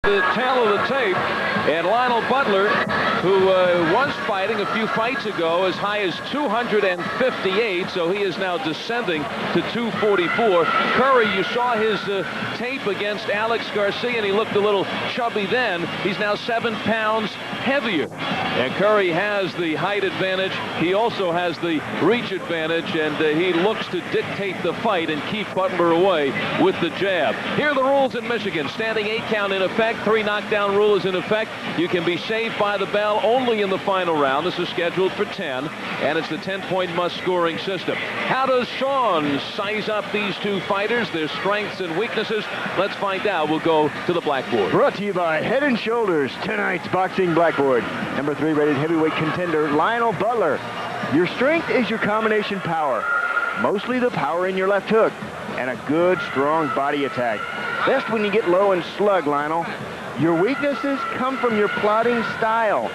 The tail of the tape, and Lionel Butler, who was fighting a few fights ago as high as 258, so he is now descending to 244. Curry, you saw his tape against Alex Garcia, and he looked a little chubby then. He's now 7 pounds heavier. And Curry has the height advantage. He also has the reach advantage, and he looks to dictate the fight and keep Butler away with the jab. Here are the rules in Michigan. Standing 8 count in effect. 3 knockdown rule is in effect. You can be saved by the bell only in the final round. This is scheduled for 10, and it's the 10-point must-scoring system. How does Sean size up these two fighters, their strengths and weaknesses? Let's find out. We'll go to the blackboard. Brought to you by Head & Shoulders, tonight's boxing blackboard. Number 3 rated heavyweight contender, Lionel Butler. Your strength is your combination power. Mostly the power in your left hook and a good, strong body attack. Best when you get low and slug, Lionel. Your weaknesses come from your plodding style,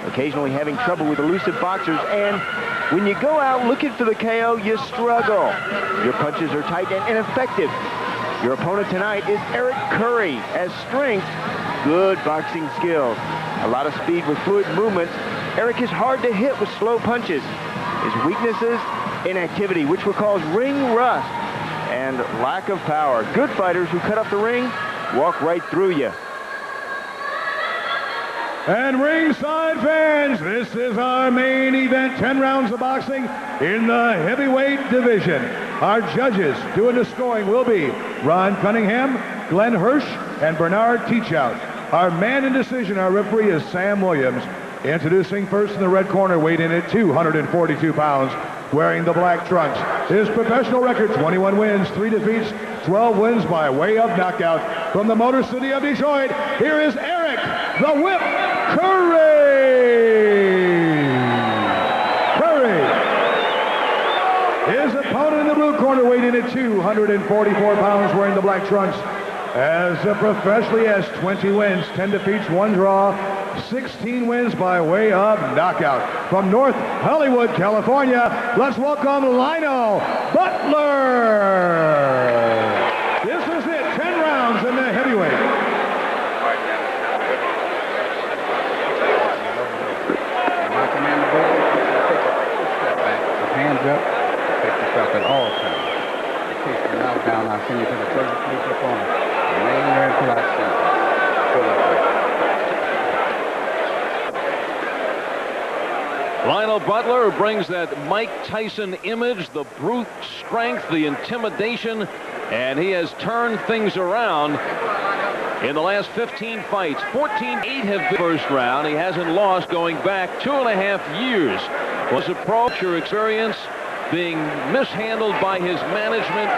occasionally having trouble with elusive boxers, and when you go out looking for the KO, you struggle. Your punches are tight and ineffective. Your opponent tonight is Eric Curry. As strength, good boxing skills. A lot of speed with fluid movements. Eric is hard to hit with slow punches. His weaknesses, inactivity, which will cause ring rust, and lack of power. Good fighters who cut off the ring walk right through you. And ringside fans, this is our main event, 10 rounds of boxing in the heavyweight division. Our judges doing the scoring will be Ron Cunningham, Glenn Hirsch, and Bernard Teachout. Our man in decision, our referee, is Sam Williams. Introducing first in the red corner, weighed in at 242 pounds, wearing the black trunks. His professional record, 21 wins, 3 defeats, 12 wins by way of knockout. From the Motor City of Detroit, here is Eric, the Whip, Curry. His opponent in the blue corner, weighed in at 244 pounds, wearing the black trunks. As professionally has 20 wins, 10 defeats, 1 draw, 16 wins by way of knockout. From North Hollywood, California, let's welcome Lionel Butler. This is it, 10 rounds in the heavyweight. Hands up, pick yourself at all times. In case you're knocked down, I'll send you to the closest place your opponent. Remain there until I see you. Lionel Butler brings that Mike Tyson image, the brute strength, the intimidation, and he has turned things around in the last 15 fights. 14-8 have been first round. He hasn't lost going back 2.5 years. Was approach or experience being mishandled by his management.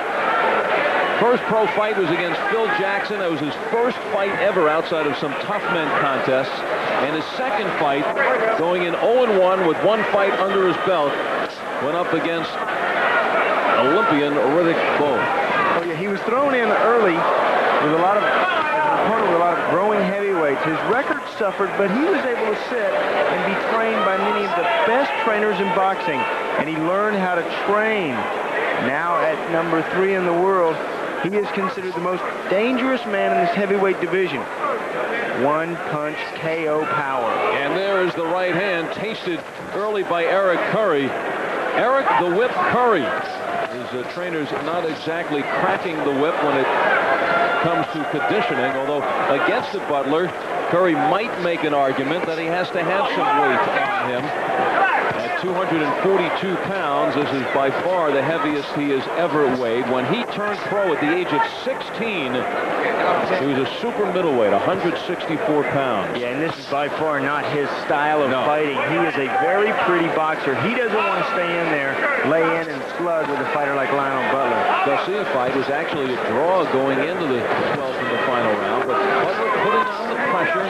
First pro fight was against Phil Jackson. That was his first fight ever outside of some tough men contests. And his second fight, going in 0-1 with 1 fight under his belt, went up against Olympian Riddick Bowe. Oh yeah, he was thrown in early with a lot of growing heavyweights. His record suffered, but he was able to sit and be trained by many of the best trainers in boxing, and he learned how to train. Now at number 3 in the world, he is considered the most dangerous man in this heavyweight division. 1-punch KO power. And there is the right hand, tasted early by Eric Curry. Eric the Whip Curry. His trainers not exactly cracking the whip when it comes to conditioning, although against the Butler, Curry might make an argument that he has to have some weight on him. At 242 pounds, this is by far the heaviest he has ever weighed. When he turned pro at the age of 16, he was a super middleweight, 164 pounds. Yeah, and this is by far not his style of fighting. He is a very pretty boxer. He doesn't want to stay in there, lay in and slug with a fighter like Lionel Butler. Garcia fight was actually a draw going into the 12th in the final round, but Butler putting on the pressure,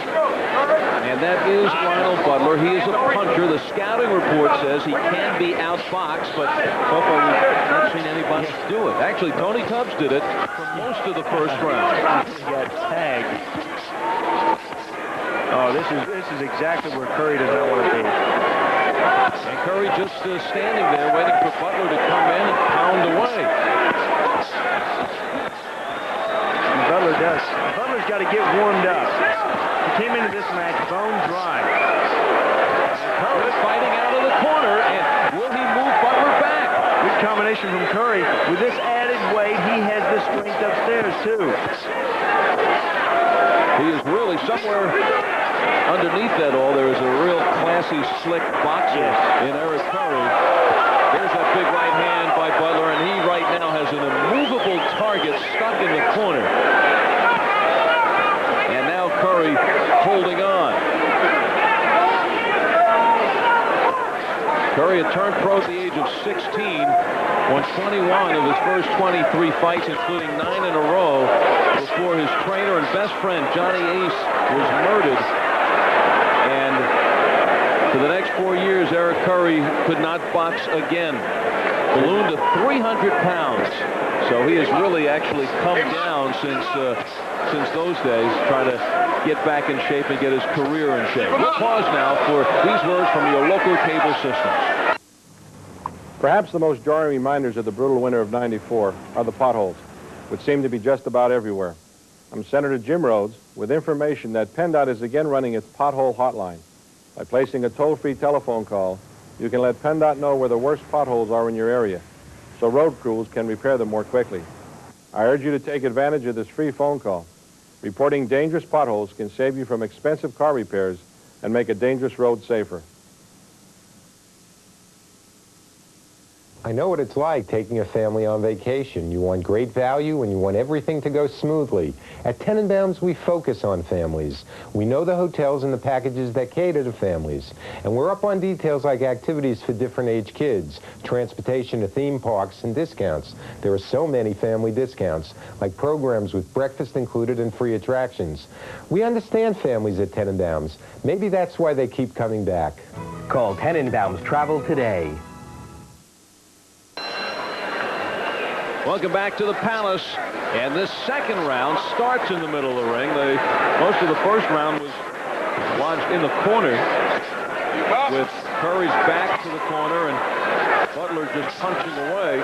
and that is Lionel Butler. He is a puncher. The scouting report says he can be outboxed, but so far we've not seen anybody do it. Actually, Tony Tubbs did it for most of the first round. He got tagged. Oh, this is exactly where Curry does not want to be. And Curry just standing there waiting for Butler to come in and pound away. And Butler's got to get warmed up. this match bone dry. Curry fighting out of the corner, and will he move Butler back? Good combination from Curry. With this added weight, he has the strength upstairs, too. He is really somewhere underneath that all. There is a real classy, slick boxer in Eric Curry. There's that big right hand by Butler, and he right now has an immovable target stuck in the corner. And now Curry holding on. Curry had turned pro at the age of 16, won 21 of his first 23 fights, including 9 in a row, before his trainer and best friend, Johnny Ace, was murdered. And for the next 4 years, Eric Curry could not box again. Ballooned to 300 pounds. So he has really actually come down since those days, trying to get back in shape and get his career in shape. We'll pause now for these words from your local cable systems. Perhaps the most jarring reminders of the brutal winter of '94 are the potholes, which seem to be just about everywhere. I'm Senator Jim Rhodes with information that PennDOT is again running its pothole hotline. By placing a toll-free telephone call, you can let PennDOT know where the worst potholes are in your area, so road crews can repair them more quickly. I urge you to take advantage of this free phone call. Reporting dangerous potholes can save you from expensive car repairs and make a dangerous road safer. I know what it's like taking a family on vacation. You want great value and you want everything to go smoothly. At Tenenbaums, we focus on families. We know the hotels and the packages that cater to families. And we're up on details like activities for different age kids, transportation to theme parks, and discounts. There are so many family discounts, like programs with breakfast included and free attractions. We understand families at Tenenbaums. Maybe that's why they keep coming back. Call Tenenbaums Travel today. Welcome back to the Palace, and this second round starts in the middle of the ring. Most of the first round was lodged in the corner, with Curry's back to the corner and Butler just punching away.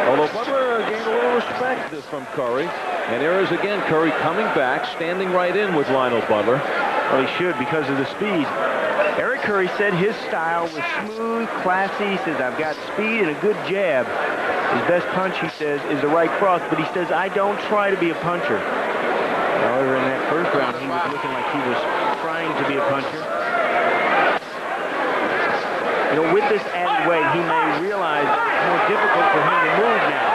Although Butler gained a little respect from Curry, and there is again Curry coming back, standing right in with Lionel Butler. Well, he should because of the speed. Eric Curry said his style was smooth, classy. He says, I've got speed and a good jab. His best punch, he says, is the right cross, but he says, I don't try to be a puncher. However, in that first round, he was looking like he was trying to be a puncher. You know, with this added weight, he may realize it's more difficult for him to move now.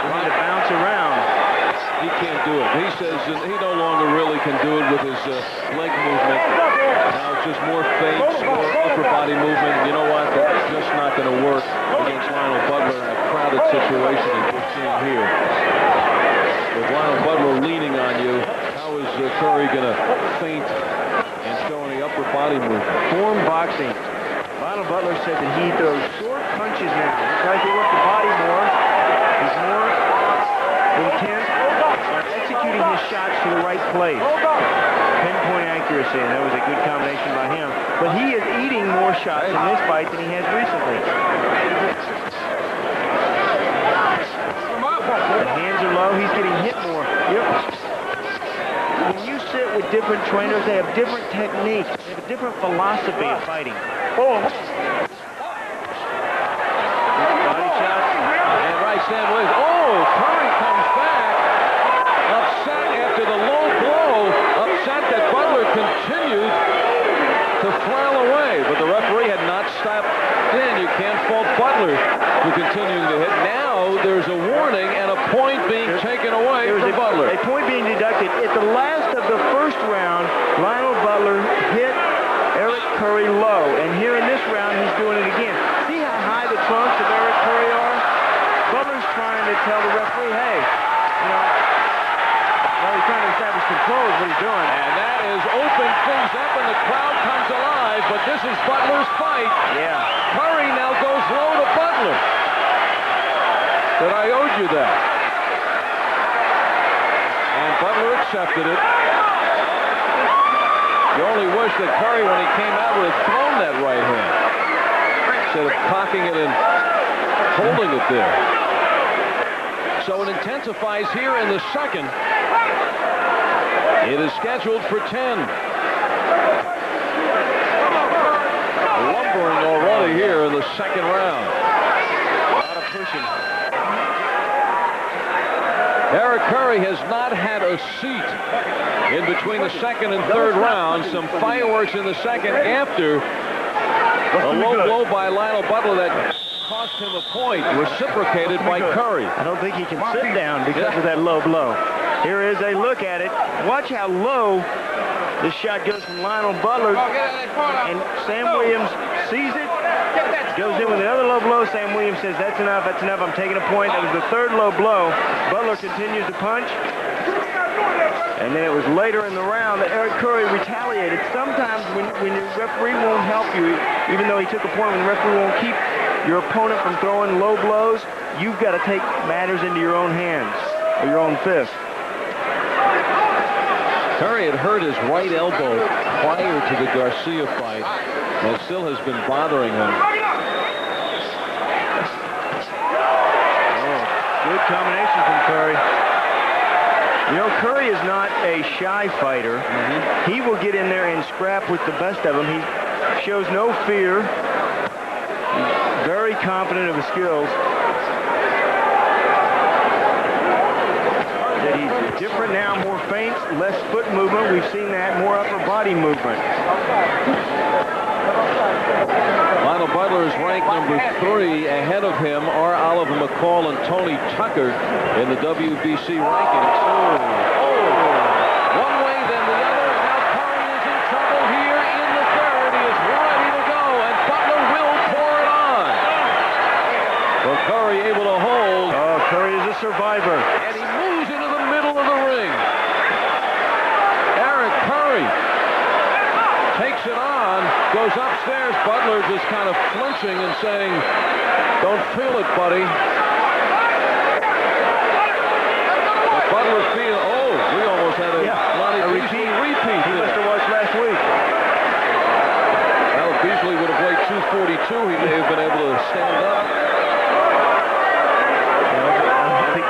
For him to bounce around. He can't do it. He says he no longer really can do it with his leg movement. Now it's just more feints, more upper body movement. You know what? That's just not going to work against Lionel Butler in a crowded situation as we're seeing here. With Lionel Butler leaning on you, how is Curry going to feint and show any upper body movement? Form boxing. Lionel Butler said that he throws short punches now. He tries to work the body more. He's more intense on executing his shots to the right place. Pinpoint accuracy, and that was a good combination by him. But he is eating more shots in this fight than he has recently. The hands are low. He's getting hit more. When you sit with different trainers, they have different techniques. They have a different philosophy of fighting. Body shot and right stand with. Oh, Curry comes back. Upset after the low blow. Upset that Butler continued to flail away. But the referee had not stopped in. You can't fault Butler for continuing to hit. Now there's a warning and a point being taken away from Butler. A point being deducted. At the last of the first round, Lionel Butler hit Eric Curry low. And here in this round, he's doing it again. See how high the trunks of Eric Curry are? Butler's trying to tell the referee, hey, you know, well, he's trying to establish control is what he's doing. And that is opening things up, and the crowd comes alive, but this is Butler's fight. Yeah. Curry now goes low to Butler. But I owed you that. And Butler accepted it. You only wish that Curry, when he came out, would have thrown that right hand instead of cocking it and holding it there. So it intensifies here in the second. It is scheduled for 10. Lumbering already here in the second round. A lot of pushing. Eric Curry has not had a seat in between the second and third rounds. Some fireworks in the second after a low blow by Lionel Butler that cost him a point, reciprocated by Curry. I don't think he can sit down because of that low blow. Here is a look at it. Watch how low this shot goes from Lionel Butler. And Sam Williams sees it, goes in with another low blow. Sam Williams says, that's enough, I'm taking a point. That was the third low blow. Butler continues to punch. And then it was later in the round that Eric Curry retaliated. Sometimes when your referee won't help you, even though he took a point, when the referee won't keep your opponent from throwing low blows, you've got to take matters into your own hands, or your own fist. Curry had hurt his right elbow prior to the Garcia fight, and it still has been bothering him. Oh, good combination from Curry. You know, Curry is not a shy fighter. He will get in there and scrap with the best of them. He shows no fear. He's very confident of his skills. That he's different now, more feints, less foot movement. We've seen that, more upper body movement. Lionel Butler is ranked number 3. Ahead of him are Oliver McCall and Tony Tucker in the WBC rankings. One way, then the other. Now Curry is in trouble here in the third. He is ready to go, and Butler will pour it on. Well, Curry able to hold. Oh, Curry is a survivor. And he moves into the middle of the ring. Eric Curry takes it on, goes upstairs. Butler just kind of flinching and saying, don't feel it, buddy. But Butler feel, we almost had a repeat. He must have watched last week. Well, if Beasley would have weighed 242, he may have been able to stand up. I don't think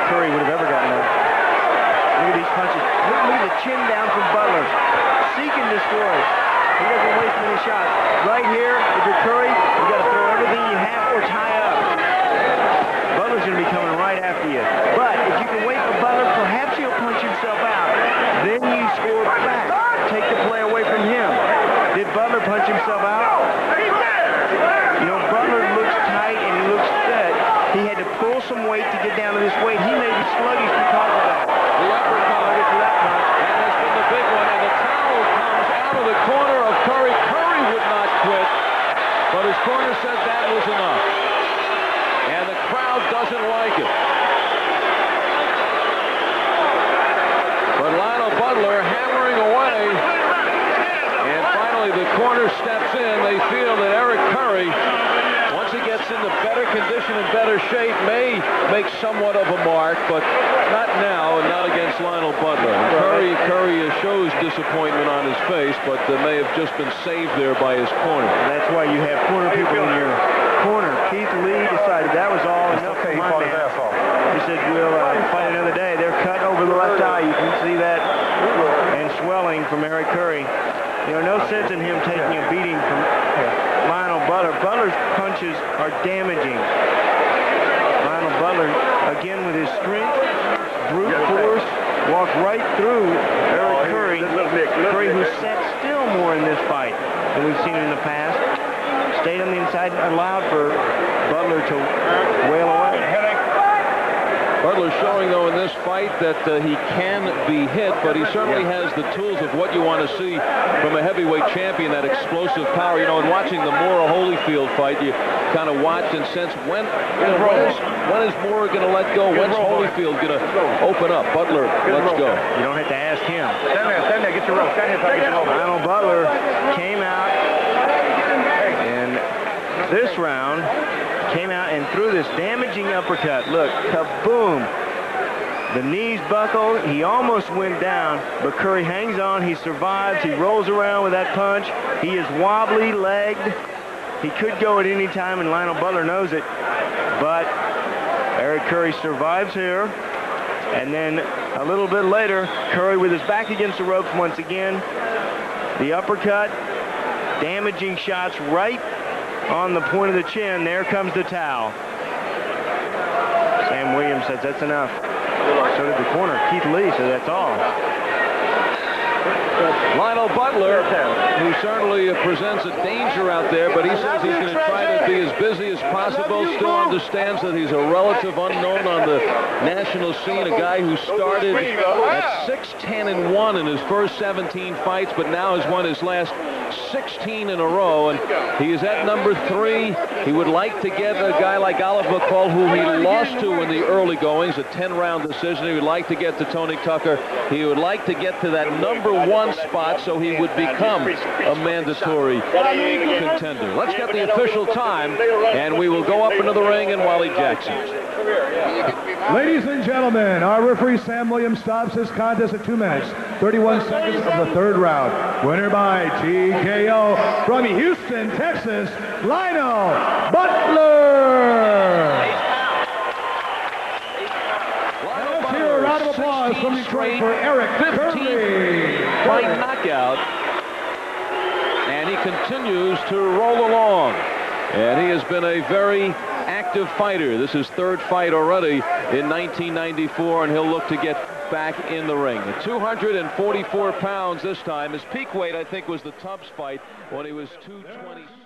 Curry would have ever gotten up. Look at these punches. Look at the chin down from Butler. Seek and destroy. He doesn't waste many shots. Right here, if you're Curry, you got to throw everything you have or tie up. Butler's going to be coming right after you. But if you can wait for Butler, perhaps he'll punch himself out. Then you score back. Take the play away from him. Did Butler punch himself out? You know, Butler looks tight and he looks set. He had to pull some weight to get down to this weight. He may be sluggish because of that. The uppercut for that punch. And has been the big one, and the towel comes out of the corner of Curry. Curry would not quit, but his corner said that was enough. And the crowd doesn't like it. But Lionel Butler hammering away. And finally the corner steps in. They feel that Eric Curry, once he gets into better condition and better shape, may make somewhat of a mark, but not now and not against Lionel Butler. Curry shows disappointment on his face, but may have just been saved there by his corner. And that's why you have corner people in your corner. Keith Lee decided that was all enough for my man. He said, we'll fight another day. They're cut over the left eye. You can see that. And swelling from Eric Curry. You know, no sense in him taking a beating from Lionel Butler. Butler's punches are damaging. Lionel Butler, again with his strength, brute force, walked right through Eric Curry. Curry, who sat still more in this fight than we've seen in the past. Stayed on the inside and allowed for Butler to wail away. Butler showing, though, in this fight that he can be hit, but he certainly has the tools of what you want to see from a heavyweight champion, that explosive power. You know, in watching the Mora Holyfield fight, you kind of watch and sense when is Mora going to let go? When's Holyfield going to open up? Butler, let's go. You don't have to ask him. Stand there, get your rope. Lionel Butler came out in this round. Came out and threw this damaging uppercut. Look, kaboom. The knees buckled. He almost went down, but Curry hangs on. He survives. He rolls around with that punch. He is wobbly legged. He could go at any time, and Lionel Butler knows it. But Eric Curry survives here. And then A little bit later, Curry with his back against the ropes once again. The uppercut, damaging shots right on the point of the chin. There comes the towel. Sam Williams says that's enough. So did the corner, Keith Lee, so that's all. Lionel Butler, who certainly presents a danger out there, but he says he's going to try to be as busy as possible, still understands that he's a relative unknown on the national scene, a guy who started at 6-10-1 in his first 17 fights, but now has won his last 16 in a row, and he is at number 3. He would like to get a guy like Oliver McCall, who he lost to in the early goings, a 10-round decision. He would like to get to Tony Tucker. He would like to get to that number 1 spot so he would become a mandatory contender. Let's get the official time, and we will go up into the ring in Wally Jackson's. Ladies and gentlemen, our referee Sam Williams stops this contest at 2 minutes, 31 seconds of the 3rd round. Winner by TKO from Houston, Texas, Lionel Butler. Let's hear a round of applause from Detroit for Eric Curry. By knockout, and he continues to roll along, and he has been a very active fighter. This is 3rd fight already in 1994, and he'll look to get back in the ring. At 244 pounds this time. His peak weight, I think, was the Tubbs fight when he was 227.